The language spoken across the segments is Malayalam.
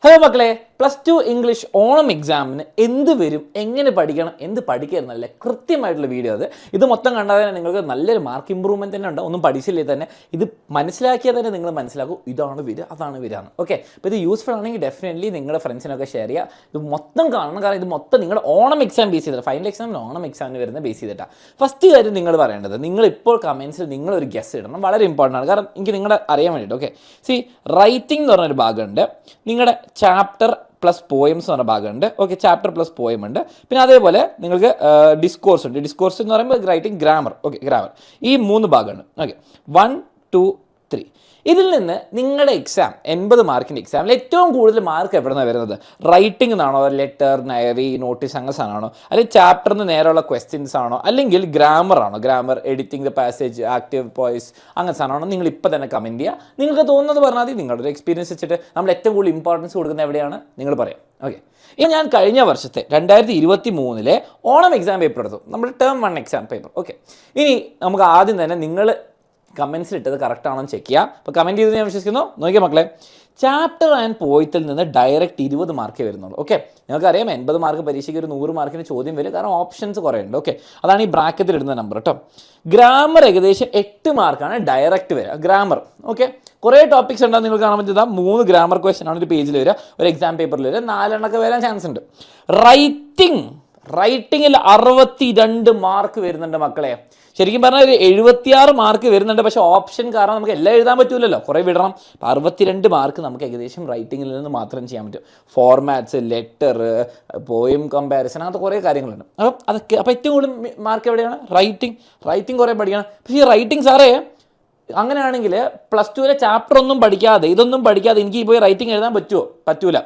ഹലോ മക്കളെ, +2 ഇംഗ്ലീഷ് ഓണം എക്സാമിന് എന്ത് വരും, എങ്ങനെ പഠിക്കണം, എന്ത് പഠിക്കാമെന്നല്ല കൃത്യമായിട്ടുള്ള വീഡിയോ അത്. ഇത് മൊത്തം കണ്ടാൽ തന്നെ നിങ്ങൾക്ക് നല്ലൊരു മാർക്ക് ഇമ്പ്രൂവ്മെൻറ്റ് തന്നെ ഉണ്ട്. ഒന്നും പഠിച്ചില്ലേ തന്നെ ഇത് മനസ്സിലാക്കിയാൽ തന്നെ നിങ്ങൾ മനസ്സിലാക്കും ഇതാണ് വരിക, അതാണ് വരികയാണ്. ഓക്കെ, അപ്പോൾ ഇത് യൂസ്ഫുൾ ആണെങ്കിൽ ഡെഫിനറ്റ്ലി നിങ്ങളുടെ ഫ്രണ്ട്സിനൊക്കെ ഷെയർ ചെയ്യുക. ഇത് മൊത്തം കാണണം, കാരണം ഇത് മൊത്തം നിങ്ങളുടെ ഓണം എക്സാം ബേസ് ചെയ്തിട്ട്, ഫൈനൽ എക്സാമിന് ഓണം എക്സാമിന് വരുന്ന ബേസ് ചെയ്തിട്ടാണ്. ഫസ്റ്റ് കാര്യം നിങ്ങൾ പറയേണ്ടത്, നിങ്ങളിപ്പോൾ കമൻസിൽ നിങ്ങളൊരു ഗസ് ഇടണം. വളരെ ഇമ്പോർട്ടൻ്റ് ആണ്, കാരണം എനിക്ക് നിങ്ങളുടെ അറിയാൻ വേണ്ടിയിട്ട്. ഓക്കെ, സി റൈറ്റിംഗ് എന്ന് പറഞ്ഞൊരു ഭാഗമുണ്ട്, നിങ്ങളുടെ ചാപ്റ്റർ പ്ലസ് പോയംസ് എന്ന് പറഞ്ഞ ഭാഗമുണ്ട്. ഓക്കെ, ചാപ്റ്റർ പ്ലസ് പോയം ഉണ്ട്. പിന്നെ അതേപോലെ നിങ്ങൾക്ക് ഡിസ്കോഴ്സ് ഉണ്ട്. ഡിസ്കോഴ്സ് എന്ന് പറയുമ്പോൾ റൈറ്റിംഗ്, ഗ്രാമർ. ഓക്കെ, ഗ്രാമർ, ഈ 3 ഭാഗമാണ്. ഓക്കെ, 1, 2, 3. ഇതിൽ നിന്ന് നിങ്ങളുടെ എക്സാം 80 മാർക്കിൻ്റെ എക്സാമിൽ ഏറ്റവും കൂടുതൽ മാർക്ക് എവിടെ നിന്നാണ് വരുന്നത്? റൈറ്റിംഗ് എന്നാണോ, ലെറ്റർ, ഡയറി, നോട്ടീസ് അങ്ങനെ സാധനമാണോ, അല്ലെങ്കിൽ ചാപ്റ്ററിന് നേരെയുള്ള ക്വസ്റ്റ്യൻസ് ആണോ, അല്ലെങ്കിൽ ഗ്രാമർ ആണോ, grammar, editing the passage, active voice അങ്ങനെ സാധനമാണോ? നിങ്ങൾ ഇപ്പോൾ തന്നെ കമൻറ്റ് ചെയ്യുക. നിങ്ങൾക്ക് തോന്നുന്നത് പറഞ്ഞാൽ മതി. നിങ്ങളുടെ ഒരു എക്സ്പീരിയൻസ് വെച്ചിട്ട് നമ്മൾ ഏറ്റവും കൂടുതൽ ഇമ്പോർട്ടൻസ് കൊടുക്കുന്നത് എവിടെയാണ് നിങ്ങൾ പറയാം. ഓക്കെ, ഇനി ഞാൻ കഴിഞ്ഞ വർഷത്തെ 2023 ഓണം എക്സാം പേപ്പർ എടുത്തു, നമ്മുടെ ടേം 1 എക്സാം പേപ്പർ. ഓക്കെ, ഇനി നമുക്ക് ആദ്യം തന്നെ നിങ്ങൾ കമൻസിലിട്ടത് കറക്റ്റ് ആണോ എന്ന് ചെക്ക് ചെയ്യാം. അപ്പോൾ കമൻറ്റ് ചെയ്ത് ഞാൻ വിശ്വസിക്കുന്നു. നോക്കിയാൽ മക്കളെ, ചാപ്റ്റർ ആൻഡ് പോയത്തിൽ നിന്ന് ഡയറക്റ്റ് 20 മാർക്കേ വരുന്നുള്ളൂ. ഓക്കെ, നിങ്ങൾക്കറിയാം 80 മാർക്ക് പരീക്ഷയ്ക്ക് ഒരു 100 മാർക്കിന് ചോദ്യം വരും, കാരണം ഓപ്ഷൻസ് കുറേ ഉണ്ട്. ഓക്കെ, അതാണ് ഈ ബ്രാക്കറ്റിൽ ഇടുന്ന നമ്പർ കേട്ടോ. ഗ്രാമർ ഏകദേശം 8 മാർക്കാണ് ഡയറക്റ്റ് വരിക, ഗ്രാമർ. ഓക്കെ, കുറേ ടോപ്പിക്സ് ഉണ്ടാകും, നിങ്ങൾക്ക് കാണാൻ പറ്റുക 3 ഗ്രാമർ ക്വസ്റ്റൻ ആണ് ഒരു പേജിൽ വരിക, ഒരു എക്സാം പേപ്പറിൽ വരിക, 4 എണ്ണമൊക്കെ വരാൻ ചാൻസ് ഉണ്ട്. റൈറ്റിങ്ങിൽ 62 മാർക്ക് വരുന്നുണ്ട് മക്കളെ. ശരിക്കും പറഞ്ഞാൽ ഒരു 76 മാർക്ക് വരുന്നുണ്ട്, പക്ഷേ ഓപ്ഷൻ കാരണം നമുക്ക് എല്ലാം എഴുതാൻ പറ്റില്ലല്ലോ, കുറേ വിടണം. 62 മാർക്ക് നമുക്ക് ഏകദേശം റൈറ്റിങ്ങിൽ നിന്ന് മാത്രം ചെയ്യാൻ പറ്റും. ഫോർമാറ്റ്സ്, ലെറ്റർ, പോയം കമ്പാരിസൺ, അങ്ങനത്തെ കുറേ കാര്യങ്ങളുണ്ട്. അപ്പോൾ ഏറ്റവും കൂടുതൽ മാർക്ക് എവിടെയാണ്? റൈറ്റിംഗ് കുറേ പഠിക്കണം. പക്ഷേ ഈ റൈറ്റിംഗ് സാറേ, അങ്ങനെയാണെങ്കിൽ +2 ചാപ്റ്റർ ഒന്നും പഠിക്കാതെ, ഇതൊന്നും പഠിക്കാതെ എനിക്ക് പോയി റൈറ്റിംഗ് എഴുതാൻ പറ്റൂല.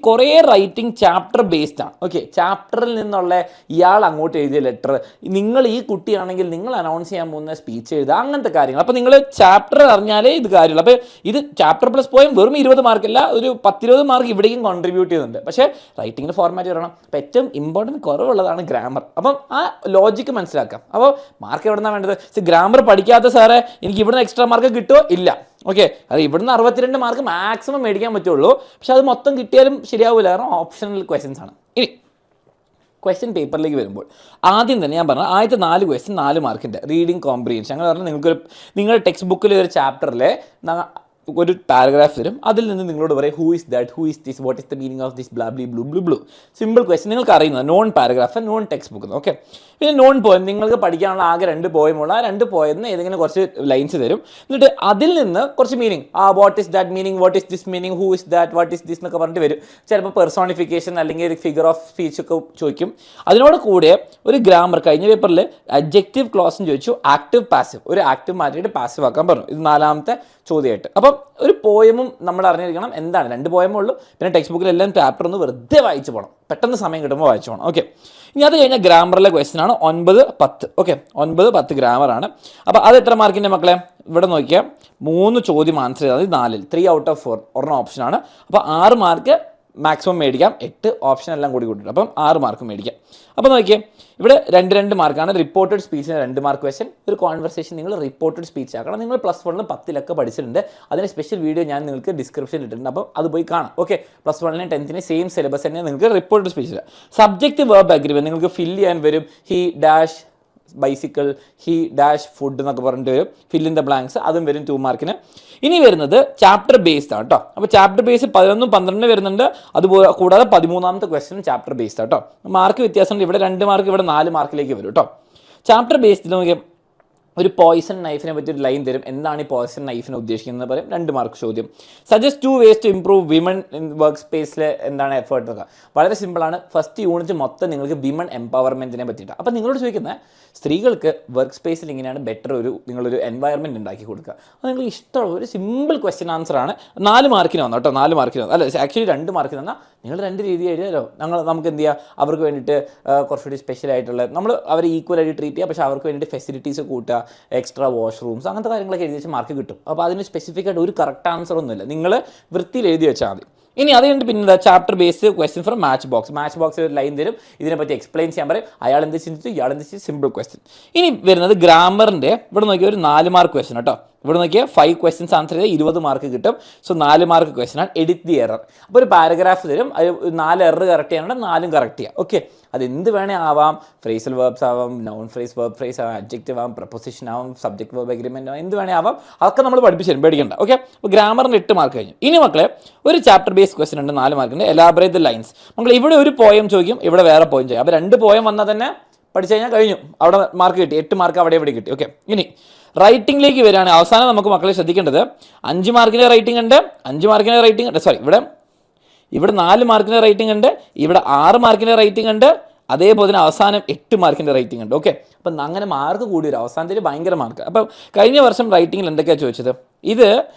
കുറേ റൈറ്റിംഗ് ചാപ്റ്റർ ബേസ്ഡ് ആണ്. ഓക്കെ, ചാപ്റ്ററിൽ നിന്നുള്ള ഇയാൾ അങ്ങോട്ട് എഴുതിയ ലെറ്റർ, നിങ്ങൾ ഈ കുട്ടിയാണെങ്കിൽ നിങ്ങൾ അനൗൺസ് ചെയ്യാൻ പോകുന്ന സ്പീച്ച് എഴുതുക, അങ്ങനത്തെ കാര്യങ്ങൾ. അപ്പോൾ നിങ്ങൾ ചാപ്റ്റർ അറിഞ്ഞാലേ ഇത് കാര്യമുള്ളൂ. അപ്പോൾ ഇത് ചാപ്റ്റർ പ്ലസ് പോയം വെറും 20 മാർക്കല്ല, ഒരു 10-20 മാർക്ക് ഇവിടേക്കും കോൺട്രിബ്യൂട്ട് ചെയ്യുന്നുണ്ട്. പക്ഷേ റൈറ്റിങ്ങിന് ഫോർമാറ്റ് വരണം. അപ്പോൾ ഏറ്റവും ഇമ്പോർട്ടൻറ്റ് കുറവുള്ളതാണ് ഗ്രാമർ. അപ്പം ആ ലോജിക്ക് മനസ്സിലാക്കാം. അപ്പോൾ മാർക്ക് എവിടെ നിന്നാണ് വേണ്ടത്? ഗ്രാമർ പഠിക്കാത്ത സാറേ എനിക്ക് ഇവിടുന്ന് എക്സ്ട്രാ മാർക്ക് കിട്ടുമോ? ഇല്ല. ഓക്കെ, അത് ഇവിടുന്ന് 62 മാർക്ക് മാക്സിമം മേടിക്കാൻ പറ്റുള്ളൂ. പക്ഷെ അത് മൊത്തം കിട്ടിയാലും ശരിയാവില്ല, കാരണം ഓപ്ഷണൽ ക്വസ്റ്റ്യൻസ് ആണ്. ഇനി ക്വസ്റ്റ്യൻ പേപ്പറിലേക്ക് വരുമ്പോൾ ആദ്യം തന്നെ ഞാൻ പറഞ്ഞ ആദ്യത്തെ 4 ക്വസ്റ്റ്യൻ 4 മാർക്കിൻ്റെ റീഡിങ് കോംപ്രിഹെൻഷൻ. അങ്ങനെ പറഞ്ഞാൽ നിങ്ങളുടെ ടെക്സ്റ്റ് ബുക്കിലെ ഒരു ചാപ്റ്ററിൽ ഒരു പാരഗ്രാഫ് തരും, അതിൽ നിന്ന് നിങ്ങളോട് പറയും who is that, who is this, what is the meaning of this, blah blue blue blue. Simple question, നിങ്ങൾക്ക് അറിയുന്നത് non paragraph, non text book. Okay, പിന്നെ നോൺ പോയം, നിങ്ങൾക്ക് പഠിക്കാനുള്ള ആകെ 2 പോയമുള്ള ആ 2 പോയെന്ന് ഏതെങ്കിലും കുറച്ച് ലൈൻസ് തരും. എന്നിട്ട് അതിൽ നിന്ന് കുറച്ച് meaning, what is that meaning, what is this meaning, who is that, what is this എന്നൊക്കെ പറഞ്ഞിട്ട് വരും. ചിലപ്പോൾ പെർസോണിഫിക്കേഷൻ അല്ലെങ്കിൽ ഒരു ഫിഗർ ഓഫ് സ്പീച്ച് ഒക്കെ ചോദിക്കും. അതിനോട് കൂടെ ഒരു ഗ്രാമർ, കഴിഞ്ഞ പേപ്പറിൽ അഡ്ജക്റ്റീവ് ക്ലോസും ചോദിച്ചു, ആക്റ്റീവ് പാസീവ്, ഒരു ആക്റ്റീവ് മാറ്റിയിട്ട് പാസീവ് ആക്കാൻ പറഞ്ഞു. ഇത് 4ാമത്തെ ചോദ്യമായിട്ട്. അപ്പം ഒരു പോയമും നമ്മൾ അറിഞ്ഞിരിക്കണം എന്താണ്. 2 പോയമേ ഉള്ളൂ. പിന്നെ ടെക്സ്റ്റ് ബുക്കിലെല്ലാം പേപ്പർ ഒന്ന് വെറുതെ വായിച്ചു പോകണം, പെട്ടെന്ന് സമയം കിട്ടുമ്പോൾ വായിച്ചു പോകണം. ഓക്കെ, ഇനി അത് കഴിഞ്ഞാൽ ഗ്രാമറിലെ ക്വസ്റ്റ്യൻ ആണ് 9, 10. ഓക്കെ, 9, 10 ഗ്രാമറാണ്. അപ്പോൾ അത് എത്ര മാർക്കിൻ്റെ മക്കളെ? ഇവിടെ നോക്കിയാൽ 3 ചോദ്യം ആൻസർ ചെയ്താൽ 4-ൽ 3 ഔട്ട് ഓഫ് 4 ഒരെണ്ണം ഓപ്ഷനാണ്. അപ്പോൾ 6 മാർക്ക് മാക്സിമം മേടിക്കാം, 8 ഓപ്ഷൻ എല്ലാം കൂടി കൂട്ടിയിട്ട്, അപ്പം 6 മാർക്ക് മേടിക്കാം. അപ്പോൾ നോക്കിയേ, ഇവിടെ 2 മാർക്കാണ്. റിപ്പോർട്ടഡ് സ്പീച്ചിന് 2 മാർക്ക് ക്വസ്റ്റ്യൻ. ഒരു കോൺവെർസേഷൻ നിങ്ങൾ റിപ്പോർട്ടഡ് സ്പീച്ച് ആക്കണം. നിങ്ങൾ +1 10-ലൊക്കെ പഠിച്ചിട്ടുണ്ട്, അതിന് സ്പെഷ്യൽ വീഡിയോ ഞാൻ നിങ്ങൾക്ക് ഡിസ്ക്രിപ്ഷനിൽ ഇട്ടിട്ടുണ്ട്, അപ്പം അത് പോയി കാണാം. ഓക്കെ, +1 10 സെയിം സിലബസ് തന്നെ നിങ്ങൾക്ക് റിപ്പോർട്ടഡ് സ്പീച്ചിൽ. സബ്ജക്റ്റ് വേർബ് അഗ്രിമെന്റ് നിങ്ങൾക്ക് ഫില്ല് ചെയ്യാൻ വരും. He dash bicycle, he dash food എന്നൊക്കെ പറഞ്ഞിട്ട് വരും. ഫിൽ ഇൻ ദ ബ്ലാങ്ക്സ്, അതും വരും 2 മാർക്കിന്. ഇനി വരുന്നത് ചാപ്റ്റർ ബേസ്ഡ് ആണ് കേട്ടോ. അപ്പോൾ ചാപ്റ്റർ ബേസ് 11, 12 വരുന്നുണ്ട്. അതുപോലെ കൂടാതെ 13ാമത്തെ ക്വസ്റ്റ്യൻ ചാപ്റ്റർ ബേസ്ഡ് കേട്ടോ. മാർക്ക് വ്യത്യാസമുണ്ട്, ഇവിടെ 2 മാർക്ക്, ഇവിടെ 4 മാർക്കിലേക്ക് വരും കേട്ടോ. ചാപ്റ്റർ ബേസ്ഡിൽ നോക്കിയാൽ ഒരു പോയിസൺ നൈഫിനെ പറ്റി ഒരു ലൈൻ തരും. എന്താണ് ഈ പോയിസൺ നൈഫിനെ ഉദ്ദേശിക്കുന്നത് പറയും. 2 മാർക്ക് ചോദ്യം. Suggest 2 ways to improve women in work സ്പേസിൽ എന്താണ് എഫേർട്ട് എന്നൊക്കെ. വളരെ സിമ്പിളാണ്. ഫസ്റ്റ് യൂണിറ്റ് മൊത്തം നിങ്ങൾക്ക് വിമൺ എംപവർമെൻറ്റിനെ പറ്റിയിട്ടാണ്. അപ്പോൾ നിങ്ങളോട് ചോദിക്കുന്നത് സ്ത്രീകൾക്ക് വർക്ക് സ്പേസിൽ ഇങ്ങനെയാണ് ബെറ്റർ നിങ്ങളൊരു എൻവയറമെൻറ്റ് ഉണ്ടാക്കി കൊടുക്കുക. അത് നിങ്ങൾക്ക് ഇഷ്ടമുള്ള ഒരു സിമ്പിൾ ക്വസ്റ്റ്യൻ ആൻസർ ആണ്. 4 മാർക്കിന് വന്നു കേട്ടോ. 4 മാർക്കിന് വന്നു, അല്ല ആക്ച്വലി 2 മാർക്കിന് വന്നാൽ നിങ്ങൾ 2 രീതി എഴുതിയാലോ. നമുക്ക് എന്ത് ചെയ്യുക, അവർക്ക് വേണ്ടിയിട്ട് കുറച്ചുകൂടി സ്പെഷ്യലായിട്ടുള്ള, നമ്മൾ അവരെ ഈക്വലായിട്ട് ട്രീറ്റ് ചെയ്യുക, പക്ഷേ അവർക്ക് വേണ്ടിയിട്ട് ഫെസിലിറ്റീസ് കൂട്ടുക, എക്സ്ട്രാ വാഷ്റൂംസ്, അങ്ങനത്തെ കാര്യങ്ങളൊക്കെ എഴുതി വെച്ച് മാർക്ക് കിട്ടും. അപ്പോൾ അതിന് സ്പെസിഫിക് ആയിട്ട് ഒരു കറക്റ്റ് ആൻസർ ഒന്നുമില്ല, നിങ്ങൾ വൃത്തിയിൽ എഴുതി വെച്ചാൽ മതി. ഇനി അത് കഴിഞ്ഞിട്ട് പിന്നെ chapter based question from match ബോക്സിൽ ഒരു ലൈൻ തരും, ഇതിനെപ്പറ്റി എക്സ്പ്ലെയിൻ ചെയ്യാൻ പറയും. അയാൾ എന്ത് ചിന്തിച്ചു, ഇയാൾ എന്ത് ചെയ്തു, സിമ്പിൾ ക്വസ്റ്റ്യൻ. ഇനി വരുന്നത് ഗ്രാമറിൻ്റെ ഇവിടെ നോക്കിയാൽ ഒരു 4 മാർക്ക് ക്വസ്റ്റ്യൻ കേട്ടോ. ഇവിടെ നോക്കിയാൽ 5 ക്വസ്റ്റ്യൻസ് ആൻസർ ചെയ്താൽ 20 മാർക്ക് കിട്ടും. സോ 4 മാർക്ക് ക്വസ്റ്റ്യൻ ആണ്. Edit the error. അപ്പോൾ ഒരു പാരഗ്രാഫ് തരും, അത് 4 എറർ കറക്റ്റ് ചെയ്യാനുണ്ട്, 4 കറക്റ്റ് ചെയ്യാം. ഓക്കെ, അത് എന്ത് വേണേ ആവാം. ഫ്രേസൽ വേർബ്സ് ആവാം, നൗൺ ഫ്രേസ്, വെർബ് ഫ്രേസ് ആവാം, അഡ്ജക്റ്റീവ് ആവാം, പ്രപ്പോസിഷൻ ആവാം, സബ്ജക്ട് വെർബ് അഗ്രിമെന്റ് ആവാം, എന്ത് വേണേ ആവാം. അതൊക്കെ നമ്മൾ പഠിപ്പിച്ചു തരും, പേടിക്കണ്ട. ഓക്കെ, അപ്പോൾ ഗ്രാമറിന് 8 മാർക്ക് കഴിഞ്ഞു. ഇനി മക്കളെ ഒരു ചാപ്റ്റർ ബേസ് ക്വസ്റ്റ്യൻ ഉണ്ട്, 4 മാർക്കിൻ്റെ. Elaborate the lines. മക്കൾ ഇവിടെ ഒരു പോയം ചോദിക്കും, ഇവിടെ വേറെ പോയം ചോദിക്കും. അപ്പോൾ 2 പോയം വന്നാൽ തന്നെ പഠിച്ചു കഴിഞ്ഞാൽ കഴിഞ്ഞു, അവിടെ മാർക്ക് കിട്ടി. 8 മാർക്ക് അവിടെ ഇവിടെ കിട്ടി. ഓക്കെ, ഇനി റൈറ്റിംഗിലേക്ക് വരികയാണെങ്കിൽ അവസാനം നമുക്ക് മക്കളെ ശ്രദ്ധിക്കേണ്ടത് 5 മാർക്കിൻ്റെ റൈറ്റിംഗ് ഉണ്ട്, 5 മാർക്കിൻ്റെ റൈറ്റിംഗ് ഉണ്ട്, സോറി ഇവിടെ 4 മാർക്കിൻ്റെ റൈറ്റിംഗ് ഉണ്ട്, ഇവിടെ 6 മാർക്കിൻ്റെ റൈറ്റിംഗ് ഉണ്ട്, അതേപോലെ തന്നെ അവസാനം 8 മാർക്കിൻ്റെ റൈറ്റിംഗ് ഉണ്ട്. ഓക്കെ, അപ്പം അങ്ങനെ മാർക്ക് കൂടി വരും, അവസാനത്തിൽ ഭയങ്കര മാർക്ക്. അപ്പം കഴിഞ്ഞ വർഷം റൈറ്റിംഗിൽ എന്തൊക്കെയാണ് ചോദിച്ചത്? ഇത്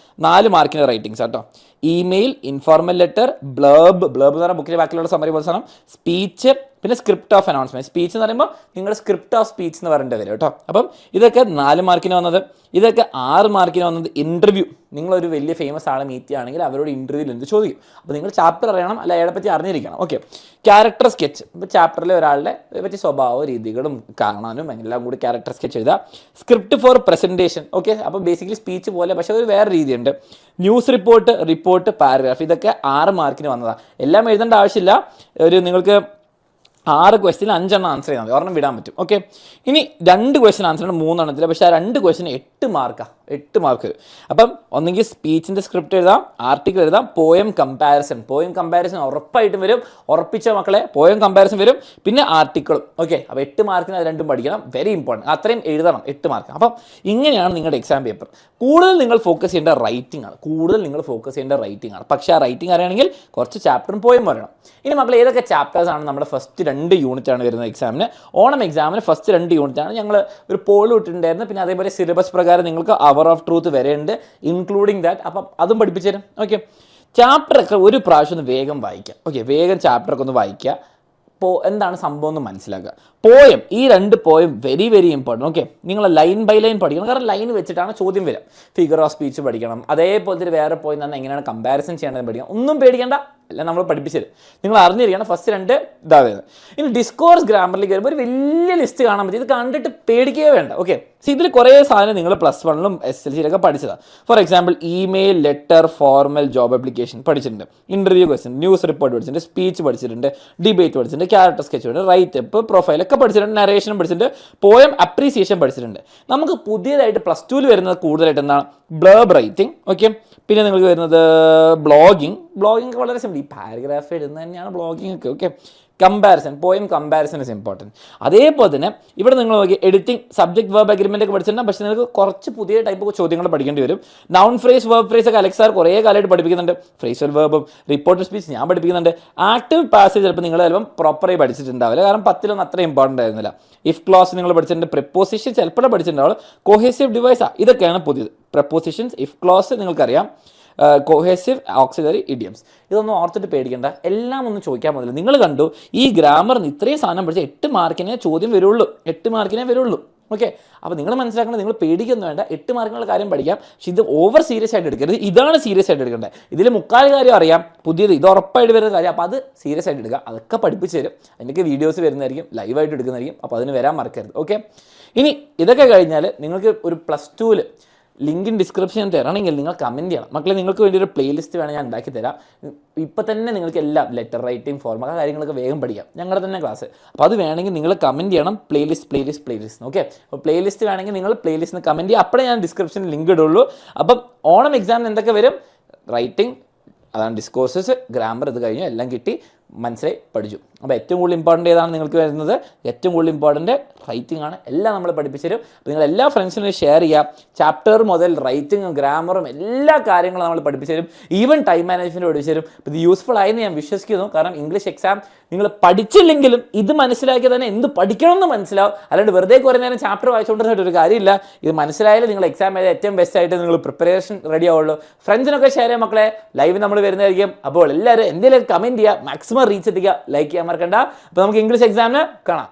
4 മാർക്കിൻ്റെ റൈറ്റിംഗ്സ് കേട്ടോ. ഇമെയിൽ, ഇൻഫോർമൽ ലെറ്റർ, ബ്ലർബ് എന്ന് പറഞ്ഞാൽ ബുക്കിൻ്റെ ബാക്കിലുള്ള സമറി പോലെ സാധനം, സ്പീച്ച്, പിന്നെ സ്ക്രിപ്റ്റ് ഓഫ് അനൗൺസ്മെൻറ്റ്. സ്പീച്ച് എന്ന് പറയുമ്പോൾ നിങ്ങളുടെ സ്ക്രിപ്റ്റ് ഓഫ് സ്പീച്ച് എന്ന് പറയേണ്ടി വരും കേട്ടോ. അപ്പം ഇതൊക്കെ 4 മാർക്കിന് വന്നത്. ഇതൊക്കെ 6 മാർക്കിന് വന്നത്. ഇൻ്റർവ്യൂ, നിങ്ങളൊരു വലിയ ഫേമസ് ആളെ മീറ്റ് ചെയ്യുകയാണെങ്കിൽ അവരോട് ഇൻ്റർവ്യൂവിൽ എന്ത് ചോദിക്കും, അപ്പോൾ നിങ്ങൾ ചാപ്റ്റർ അറിയണം, അല്ല അയാളെ പറ്റി അറിഞ്ഞിരിക്കണം. ഓക്കെ, ക്യാരക്ടർ സ്കെച്ച്, ഇപ്പോൾ ചാപ്റ്ററിലെ ഒരാളുടെ പറ്റി സ്വഭാവവും രീതികളും കാണാനും എല്ലാം കൂടി ക്യാരക്ടർ സ്കെച്ച് എഴുതുക. Script for presentation. ഓക്കെ, അപ്പോൾ ബേസിക്കലി സ്പീച്ച് പോലെ, പക്ഷേ ഒരു വേറെ രീതിയുണ്ട്. News report, paragraph. ഇതൊക്കെ 6 മാർക്കിന് വന്നതാണ്. എല്ലാം എഴുതേണ്ട ആവശ്യമില്ല. നിങ്ങൾക്ക് 6 ക്വസ്റ്റ്യൻ 5 എണ്ണം ആൻസർ ചെയ്താൽ മതി, ഒരെണ്ണം വിടാൻ പറ്റും. ഓക്കെ, ഇനി 2 ക്വസ്റ്റ്യൻ ആൻസർ ഉണ്ട്, 3 എണ്ണത്തിൽ. പക്ഷേ ആ 2 ക്വസ്റ്റ്യൻ 8 മാർക്കാണ്, 8 മാർക്ക്. അപ്പം ഒന്നെങ്കിൽ സ്പീച്ചിൻ്റെ സ്ക്രിപ്റ്റ് എഴുതാം, ആർട്ടിക്കിൾ എഴുതാം, പോയം കമ്പാരിസൺ ഉറപ്പായിട്ടും വരും. ഉറപ്പിച്ച മക്കളെ, പോയം കമ്പാരിസൺ വരും, പിന്നെ ആർട്ടിക്കിളും. ഓക്കെ, അപ്പോൾ 8 മാർക്കിന് അത് രണ്ടും പഠിക്കണം, വെരി ഇമ്പോർട്ടൻറ്റ്. അത്രയും എഴുതണം, 8 മാർക്ക്. അപ്പം ഇങ്ങനെയാണ് നിങ്ങളുടെ എക്സാം പേപ്പർ. കൂടുതൽ നിങ്ങൾ ഫോക്കസ് ചെയ്യേണ്ട റൈറ്റിംഗ് ആണ്. പക്ഷേ ആ റൈറ്റിംഗ് അറിയണമെങ്കിൽ കുറച്ച് ചാപ്റ്ററും പോയം പറയണം. ഇനി മക്കൾ ഏതൊക്കെ ചാപ്റ്റേഴ്സ് ആണ് നമ്മുടെ ഫസ്റ്റ് 2 യൂണിറ്റ് ആണ് വരുന്നത് എക്സാമിന്. ഓണം എക്സാമിന് ഫസ്റ്റ് 2 യൂണിറ്റ് ആണ്. ഞങ്ങൾ ഒരു പോൾ ഇട്ടിട്ടുണ്ടായിരുന്നു. പിന്നെ അതേപോലെ സിലബസ് പ്രകാരം നിങ്ങൾക്ക് അവർ ഓഫ് ട്രൂത്ത് വരെ ഉണ്ട്, ഇൻക്ലൂഡിങ് ദാറ്റ്. അപ്പം അതും പഠിപ്പിച്ചു തരും. ഓക്കെ, ചാപ്റ്ററൊക്കെ ഒരു പ്രാവശ്യം ഒന്ന് വേഗം വായിക്കുക. ഓക്കെ, വേഗം ചാപ്റ്ററൊക്കെ ഒന്ന് വായിക്കുക. എന്താണ് സംഭവം എന്ന് മനസ്സിലാക്കുക. പോയം, ഈ 2 poem very very important. Okay, നിങ്ങൾ ലൈൻ ബൈ ലൈൻ പഠിക്കണം, കാരണം ലൈൻ വെച്ചിട്ടാണ് ചോദ്യം വരിക. ഫിഗർ ഓഫ് സ്പീച്ച് പഠിക്കണം, അതേപോലത്തെ വേറെ പോയം തന്നെ എങ്ങനെയാണ് കമ്പാരിസൺ ചെയ്യേണ്ടതെന്ന് പഠിക്കണം. ഒന്നും പേടിക്കേണ്ട, എല്ലാം നമ്മൾ പഠിപ്പിച്ചത് നിങ്ങൾ അറിഞ്ഞിരിക്കണം. ഫസ്റ്റ് 2 ഇതാ വരുന്നത്. ഇനി ഡിസ്കോഴ്സ് ഗ്രാമറിലേക്ക് വരുമ്പോൾ ഒരു വലിയ ലിസ്റ്റ് കാണാൻ പറ്റും. ഇത് കണ്ടിട്ട് പേടിക്കുകയോ വേണ്ട. ഓക്കെ, ഇതിൽ കുറേ സാധനം നിങ്ങൾ +1 SLCയിലൊക്കെ പഠിച്ചതാണ്. For example, email, letter, formal, job application പഠിച്ചിട്ടുണ്ട്, ഇൻ്റർവ്യൂ ക്വസ്റ്റ്യൻ, ന്യൂസ് റിപ്പോർട്ട് പഠിച്ചിട്ടുണ്ട്, സ്പീച്ച് പഠിച്ചിട്ടുണ്ട്, ഡിബേറ്റ് പഠിച്ചിട്ടുണ്ട്, ക്യാരക്ടർ സ്കെച്ച് പഠിച്ചിട്ടുണ്ട്, റൈറ്റപ്പ്, പ്രൊഫൈൽ ഒക്കെ പഠിച്ചിട്ടുണ്ട്, നരേഷനും പഠിച്ചിട്ടുണ്ട്, പോയം അപ്രീസിയേഷൻ പഠിച്ചിട്ടുണ്ട്. നമുക്ക് പുതിയതായിട്ട് +2 വരുന്നത് കൂടുതലായിട്ട് എന്താണ്? Blurb writing. ഓക്കെ, പിന്നെ നിങ്ങൾക്ക് വരുന്നത് ബ്ലോഗിങ് വളരെ സിമ്പിൾ. ഈ പാരഗ്രാഫ് എഴുതുന്നത് തന്നെയാണ് ബ്ലോഗിങ് ഒക്കെ. Okay, comparison, poem comparison is important. അതേപോലെ തന്നെ ഇവിടെ നിങ്ങൾ നോക്കി എഡിറ്റിംഗ്, സബ്ജക്ട് വെർബ് അഗ്രിമെൻ്റ് ഒക്കെ പഠിച്ചിട്ടുണ്ട്. പക്ഷേ നിങ്ങൾക്ക് കുറച്ച് പുതിയ ടൈപ്പ് ചോദ്യങ്ങൾ പഠിക്കേണ്ടി വരും. നൗൺ ഫ്രേസ്, വെർബ് ഫ്രേസ് ഒക്കെ അലക്സ് സാർ കുറേ കാലമായിട്ട് പഠിപ്പിക്കുന്നുണ്ട്. ഫ്രേസൽ വെർബും റിപ്പോർട്ടർ സ്പീച്ച് ഞാൻ പഠിപ്പിക്കുന്നുണ്ട്. ആക്റ്റീവ് പാസേജ് ചിലപ്പോൾ നിങ്ങൾ ചിലപ്പം പ്രോപ്പറായി പഠിച്ചിട്ടുണ്ടാവില്ല, കാരണം 10 അത്ര ഇമ്പോർട്ടൻ്റ് ആയിരുന്നില്ല. ഇഫ് ക്ലോസ് നിങ്ങൾ പഠിച്ചിട്ടുണ്ട്. പ്രിപ്പോസിഷൻ ചിലപ്പോൾ പഠിച്ചിട്ടുണ്ടാവുള്ളൂ. കൊഹേസീവ് ഡിവൈസാണ്, ഇതൊക്കെയാണ് പുതിയത്. പ്രപ്പോസിഷൻസ്, ഇഫ് ക്ലോസ് നിങ്ങൾക്കറിയാം, കൊഹേസീവ്, ഓക്സിലറി, ഇഡിയംസ്. ഇതൊന്നും ഓർത്തിട്ട് പേടിക്കേണ്ട, എല്ലാം ഒന്നും ചോദിക്കാൻ പോകുന്നില്ല. നിങ്ങൾ കണ്ടു ഈ ഗ്രാമറിന് ഇത്രയും സാധനം പഠിച്ചാൽ 8 മാർക്കിനെ ചോദ്യം വരുള്ളൂ, 8 മാർക്കിനെ വരുള്ളൂ. ഓക്കെ, അപ്പോൾ നിങ്ങൾ മനസ്സിലാക്കേണ്ടത്, നിങ്ങൾ പേടിക്കൊന്നും വേണ്ട, 8 മാർക്കിനുള്ള കാര്യം പഠിക്കാം. പക്ഷേ ഇത് ഓവർ സീരിയസ് ആയിട്ട് എടുക്കരുത്. ഇതാണ് സീരിയസ് ആയിട്ട് എടുക്കേണ്ടത്. ഇതിൽ 3/4 കാര്യം അറിയാം, പുതിയത് ഇത് ഉറപ്പായിട്ട് വരുന്ന കാര്യം. അപ്പോൾ അത് സീരിയസ് ആയിട്ട് എടുക്കുക. അതൊക്കെ പഠിപ്പിച്ച് തരും. അതിൻ്റെയൊക്കെ വീഡിയോസ് വരുന്നതായിരിക്കും, ലൈവായിട്ട് എടുക്കുന്നതായിരിക്കും. അപ്പോൾ അതിന് വരാൻ മറക്കരുത്. ഓക്കെ, ഇനി ഇതൊക്കെ കഴിഞ്ഞാൽ നിങ്ങൾക്ക് ഒരു +2 ലിങ്ക് ഡിസ്ക്രിപ്ഷൻ തരണമെങ്കിൽ നിങ്ങൾ കമൻറ്റ് ചെയ്യണം. മക്കളെ, നിങ്ങൾക്ക് വേണ്ടി ഒരു പ്ലേലിസ്റ്റ് വേണം, ഞാൻ ഉണ്ടാക്കി തരാം. ഇപ്പം തന്നെ നിങ്ങൾക്ക് എല്ലാം ലെറ്റർ റൈറ്റിംഗ്, ഫോർമൽ കാര്യങ്ങളൊക്കെ വേഗം പഠിക്കാം, ഞങ്ങളുടെ തന്നെ ക്ലാസ്. അപ്പോൾ അത് വേണമെങ്കിൽ നിങ്ങൾ കമൻറ്റ് ചെയ്യണം, പ്ലേലിസ്റ്റ്. ഓക്കെ, അപ്പോൾ പ്ലേലിസ്റ്റ് വേണമെങ്കിൽ നിങ്ങൾ പ്ലേലിസ്റ്റിന് കമൻറ്റ് ചെയ്യുക. അപ്പോഴേ ഞാൻ ഡിസ്ക്രിപ്ഷനിൽ ലിങ്ക് ഇടുള്ളൂ. അപ്പം ഓണം എക്സാമിന് എന്തൊക്കെ വരും? റൈറ്റിംഗ്, അതാണ് ഡിസ്കോഴ്സസ്, ഗ്രാമർ, ഇത് കഴിഞ്ഞു എല്ലാം കിട്ടി, മനസ്സിലായി, പഠിച്ചു. അപ്പോൾ ഏറ്റവും കൂടുതൽ ഇമ്പോർട്ടൻ്റ് ഏതാണ് നിങ്ങൾക്ക് വരുന്നത്? ഏറ്റവും കൂടുതൽ ഇമ്പോർട്ടൻ്റ് റൈറ്റിംഗ് ആണ്. എല്ലാം നമ്മൾ പഠിപ്പിച്ചു തരും. അപ്പോൾ നിങ്ങൾ എല്ലാ ഫ്രണ്ട്സിനും ഷെയർ ചെയ്യുക. ചാപ്റ്റർ മുതൽ റൈറ്റിങ്ങും ഗ്രാമറും എല്ലാ കാര്യങ്ങളും നമ്മൾ പഠിപ്പിച്ചു തരും. ഈവൻ ടൈം മാനേജ്മെൻറ്റ് പഠിപ്പിച്ചു തരും. അപ്പോൾ ഇത് യൂസ്ഫുൾ ആയെന്ന് ഞാൻ വിശ്വസിക്കുന്നു. കാരണം ഇംഗ്ലീഷ് എക്സാം നിങ്ങൾ പഠിച്ചില്ലെങ്കിലും ഇത് മനസ്സിലാക്കിയാൽ തന്നെ എന്ത് പഠിക്കണമെന്ന് മനസ്സിലാവും. അല്ലാണ്ട് വെറുതെ കുറേ നേരം ചാപ്റ്റർ വായിച്ചുകൊണ്ടിരുന്നിട്ട് ഒരു കാര്യമില്ല. ഇത് മനസ്സിലായാലും നിങ്ങൾ എക്സാം ചെയ്ത് ഏറ്റവും ബെസ്റ്റ് ആയിട്ട് നിങ്ങൾ പ്രിപ്പറേഷൻ റെഡി ആവുള്ളൂ. ഫ്രണ്ട്സിനൊക്കെ ഷെയർ ചെയ്യാം മക്കളെ. ലൈവ് നമ്മൾ വരുന്നതായിരിക്കും. അപ്പോൾ എല്ലാവരും എന്തെങ്കിലും കമൻറ്റ് ചെയ്യുക, മാക്സിമം റീച്ച് എത്തിക്കുക, ലൈക്ക് ചെയ്യാൻ മറക്കണ്ട. അപ്പോൾ നമുക്ക് ഇംഗ്ലീഷ് എക്സാമിന് കാണാം.